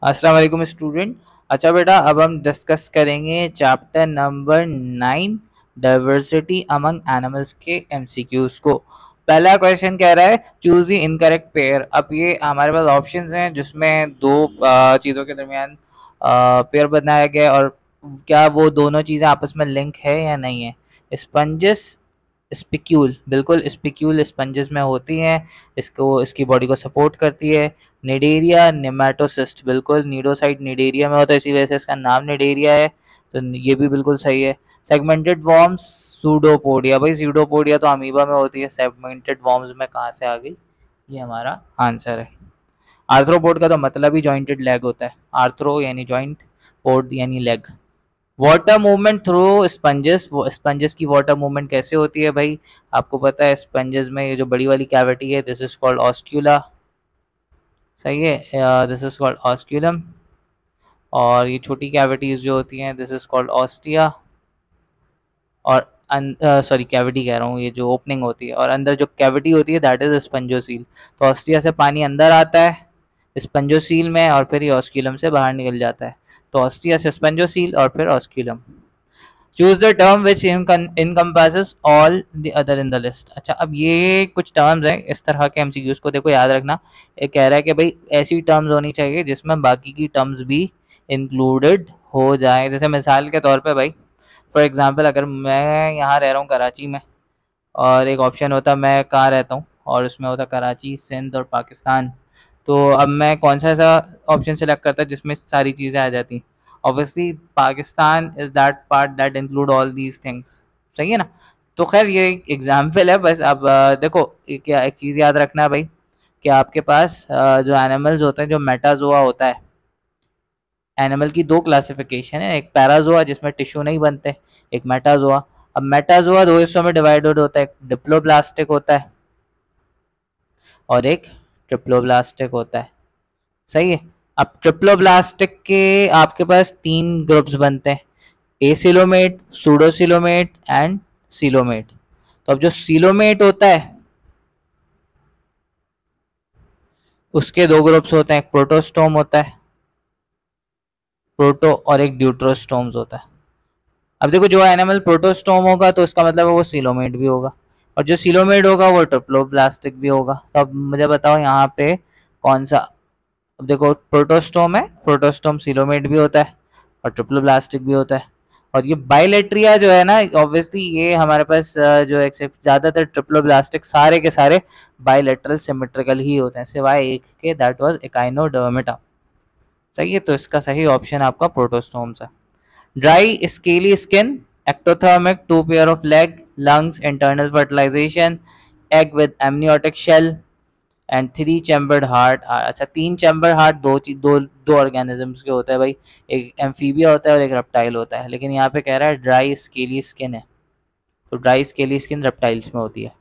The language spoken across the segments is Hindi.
अस्सलाम वालेकुम स्टूडेंट। अच्छा बेटा, अब हम डिस्कस करेंगे chapter number 9 diversity among animals के एमसीक्यूज को। पहला क्वेश्चन कह रहा है चूज द इनकरेक्ट पेयर। अब ये हमारे पास ऑप्शंस हैं जिसमें दो चीज़ों के दरमियान पेयर बनाया गया है और क्या वो दोनों चीज़ें आपस में लिंक है या नहीं है। स्पंजस स्पिक्यूल, बिल्कुल स्पिक्यूल स्पंजेस में होती हैं, इसको इसकी बॉडी को सपोर्ट करती है। निडेरिया नेमाटोसिस्ट, बिल्कुल नीडोसाइट निडेरिया में होता है, इसी वजह से इसका नाम निडेरिया है, तो ये भी बिल्कुल सही है। सेगमेंटेड वॉर्म्स सूडोपोडिया, भाई सूडोपोडिया तो अमीबा में होती है, सेगमेंटेड वॉर्म्स में कहाँ से आ गई, ये हमारा आंसर है। आर्थ्रोपोड का तो मतलब ही जॉइंटेड लेग होता है, आर्थ्रो यानी जॉइंट, पोड यानी leg. Water movement through sponges, वो स्पंजेस की वाटर मूवमेंट कैसे होती है भाई, आपको पता है स्पंजेस में ये जो बड़ी वाली कैविटी है दिस इज कॉल्ड ऑस्क्यूला, सही है, दिस इज कॉल्ड ऑस्क्यूलम। और ये छोटी कैविटीज जो होती हैं दिस इज कॉल्ड ऑस्टिया। और सॉरी कैविटी कह रहा हूँ, ये जो ओपनिंग होती है और अंदर जो कैविटी होती है दैट इज स्पंजोसील। तो ऑस्टिया से पानी अंदर आता है स्पंजोसील में और फिर ये ऑस्क्यूलम से बाहर निकल जाता है। तो ऑस्टिया से स्पंजोसील और फिर osculum. Choose the term which encompasses all the other in the list. अच्छा, अब ये कुछ टर्म्स हैं इस तरह के एमसीक्यूज को देखो याद रखना। ये कह रहा है कि भाई ऐसी टर्म्स होनी चाहिए जिसमें बाकी की टर्म्स भी इंक्लूडेड हो जाए। जैसे मिसाल के तौर पे भाई, फॉर एग्जांपल अगर मैं यहाँ रह रहा हूँ कराची में और एक ऑप्शन होता मैं कहाँ रहता हूँ और उसमें होता कराची, सिंध और पाकिस्तान, तो अब मैं कौन सा ऐसा ऑप्शन सेलेक्ट करता जिसमें सारी चीज़ें आ जाती। Obviously Pakistan is that part that include all these things, सही है ना। तो खैर ये एक एग्जाम्पल है बस। अब देखो क्या एक चीज़ याद रखना है भाई कि आपके पास जो एनिमल्स होते हैं, जो मेटाजोआ होता है, एनिमल की दो क्लासिफिकेशन है, एक पैराजोआ जिसमें टिश्यू नहीं बनते, एक मेटाजोआ। अब मेटाजोआ दो हिस्सों में डिवाइडेड होता है, एक डिप्लोब्लास्टिक होता है और एक ट्रिप्लोब्लास्टिक होता है, सही है। अब ट्रिप्लोब्लास्टिक के आपके पास तीन ग्रुप्स बनते हैं, एसिलोमेट, सूडोसिलोमेट एंड सिलोमेट। तो अब जो सिलोमेट होता है उसके दो ग्रुप्स होते हैं, एक प्रोटोस्टोम होता है, प्रोटो, और एक ड्यूट्रोस्टोम्स होता है। अब देखो जो एनिमल प्रोटोस्टोम होगा तो इसका मतलब है वो सिलोमेट भी होगा और जो सिलोमेट होगा वो ट्रिप्लोब्लास्टिक भी होगा। तो अब मुझे बताओ यहाँ पे कौन सा। अब देखो प्रोटोस्टोम है, प्रोटोस्टोम सिलोमेट भी होता है और ट्रिप्लोब्लास्टिक भी होता है। और ये बाइलेट्रिया जो है ना, ऑब्वियसली ये हमारे पास जो एक्सेप्ट ज़्यादातर ट्रिप्लोब्लास्टिक सारे के सारे बाइलेटरल सिमेट्रिकल ही होते हैं सिवाय एक के, दैट वाज एकाइनोडर्मिटा, सही है। तो इसका सही ऑप्शन आपका प्रोटोस्टोम्स है। Dry scaly skin, ectothermic, two pair of leg, lungs, internal fertilization, egg with amniotic shell and three chambered heart. अच्छा, तीन चैम्बर हार्ट दो ऑर्गेनिजम्स के होता है भाई, एक एम्फीबिया होता है और एक रेप्टाइल होता है, लेकिन यहाँ पे कह रहा है ड्राई स्केली स्किन है, तो ड्राई स्केली स्किन रेप्टाइल्स में होती है।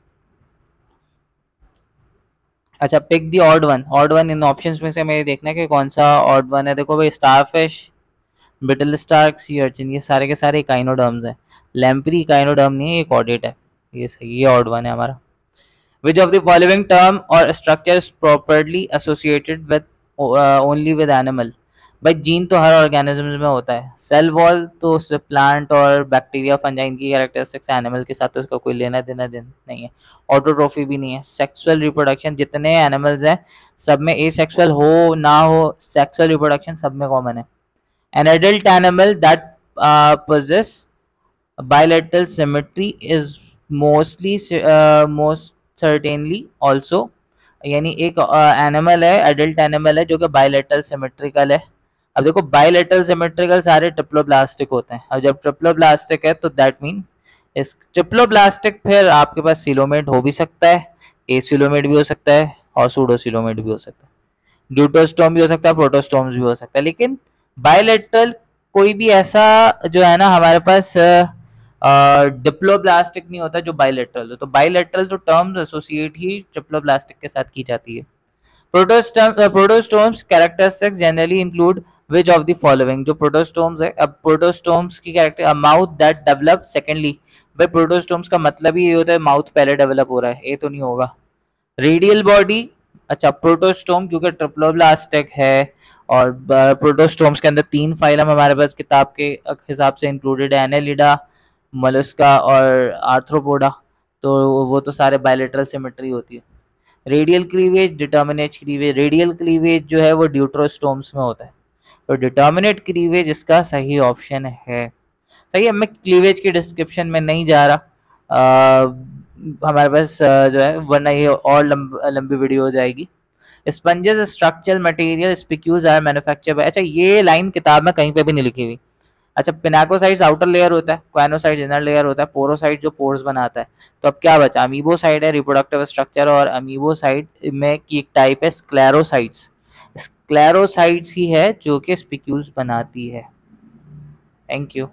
अच्छा, pick the odd one. Odd one इन ऑप्शंस में से मेरे देखना है कि कौन सा ऑड वन है। देखो भाई starfish, brittle star, sea urchin, ये सारे के सारे इकाइनोडर्म्स हैं। लैम्प्री इकाइनोडर्म नहीं है, एक ऑडिट है, ये सही, ये ऑड वन है हमारा। Which of the following term or structure is properly associated with only with animal? भाई जीन तो हर ऑर्गेनिज्म में होता है, सेल वॉल तो उससे प्लांट और बैक्टीरिया फंजाई इनकी कैरेक्टरिस्टिक्स एनिमल के साथ तो उसका कोई लेना देना नहीं है। ऑटोट्रोफी भी नहीं है। सेक्सुअल रिप्रोडक्शन जितने एनिमल्स हैं सब में एसेक्सुअल हो ना हो, सेक्सुअल रिप्रोडक्शन सब में कॉमन है। An adult animal that possess bilateral symmetry is most certainly also, यानी एक एनिमल है, एडल्ट एनिमल है जो कि बायलेटरल सिमेट्रिकल है। अब देखो बायलेटरल सिमेट्रिकल सारे ट्रिप्लोब्लास्टिक होते हैं, अब जब ट्रिप्लोब्लास्टिक है तो दैट मीन इस ट्रिप्लोब्लास्टिक फिर आपके पास सिलोमेट हो भी सकता है, एसिलोमेट भी हो सकता है और सूडोसिलोमेट भी हो सकता है, ड्यूटोस्टोम भी हो सकता है, प्रोटोस्टोम्स भी हो सकता है। लेकिन बायलेटरल कोई भी ऐसा जो है ना हमारे पास डिप्लोब्लास्टिक नहीं होता जो बाइलेटरल हो, तो बाइलेटरल तो टर्म्स एसोसिएट ही ट्रिप्लोब्लास्टिक के साथ की जाती है। Protostomes characteristics generally include which of the following. जो प्रोटोस्टोम्स है, अब प्रोटोस्टोम्स की character mouth that develop secondly, भाई प्रोटोस्टोम्स का मतलब ही ये होता है माउथ पहले डेवलप हो रहा है, ये तो नहीं होगा। रेडियल बॉडी, अच्छा, प्रोटोस्टोम क्योंकि ट्रिप्लोब्लास्टिक है, और प्रोटोस्टोम्स के अंदर 3 फाइलम हमारे पास किताब के हिसाब से इंक्लूडेड है, एनेलिडा, मोलस्का और आर्थ्रोपोडा। तो वो तो सारे बायलेटरल सिमेट्री होती है। Radial cleavage, determinate cleavage, radial cleavage जो है वो ड्यूट्रोस्टोम्स में होता है, तो डिटर्मिनेट क्लीवेज इसका सही ऑप्शन है। सही है, मैं क्लीवेज की डिस्क्रिप्शन में नहीं जा रहा, हमारे पास जो है वरना ये और लंबी वीडियो हो जाएगी। Sponges structural material spicules are manufacture by, अच्छा ये लाइन किताब में कहीं पे भी नहीं लिखी हुई। अच्छा, पिनाकोसाइट्स आउटर लेयर होता है, क्वानोसाइट्स इनर लेयर होता है, पोरोसाइट जो पोर्स बनाता है। तो अब क्या बचा, अमीबोसाइट है रिप्रोडक्टिव स्ट्रक्चर, और अमीबोसाइट में की एक टाइप है स्क्लेरोसाइट्स। स्क्लेरोसाइट्स ही है जो कि स्पिक्यूल्स बनाती है। Thank you.